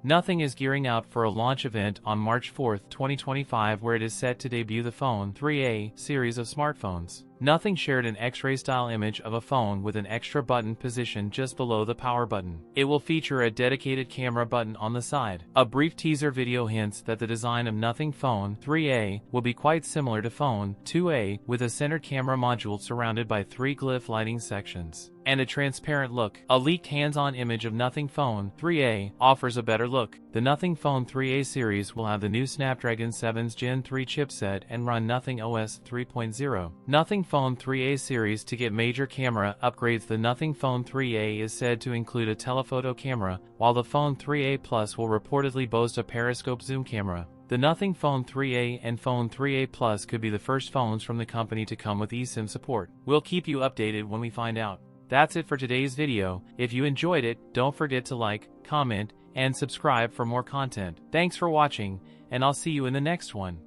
Nothing is gearing up for a launch event on March 4, 2025, where it is set to debut the Phone 3A series of smartphones. Nothing shared an X-ray style image of a phone with an extra button positioned just below the power button. It will feature a dedicated camera button on the side. A brief teaser video hints that the design of Nothing Phone 3A will be quite similar to Phone 2A, with a centered camera module surrounded by 3 glyph lighting sections and a transparent look. A leaked hands-on image of Nothing Phone 3A offers a better look. The Nothing Phone 3A series will have the new Snapdragon 7's Gen 3 chipset and run Nothing OS 3.0. Nothing Phone 3A series to get major camera upgrades. The Nothing Phone 3A is said to include a telephoto camera, while the Phone 3A Plus will reportedly boast a periscope zoom camera. The Nothing Phone 3A and Phone 3A Plus could be the first phones from the company to come with eSIM support. We'll keep you updated when we find out. That's it for today's video. If you enjoyed it, don't forget to like, comment, and subscribe for more content. Thanks for watching, and I'll see you in the next one.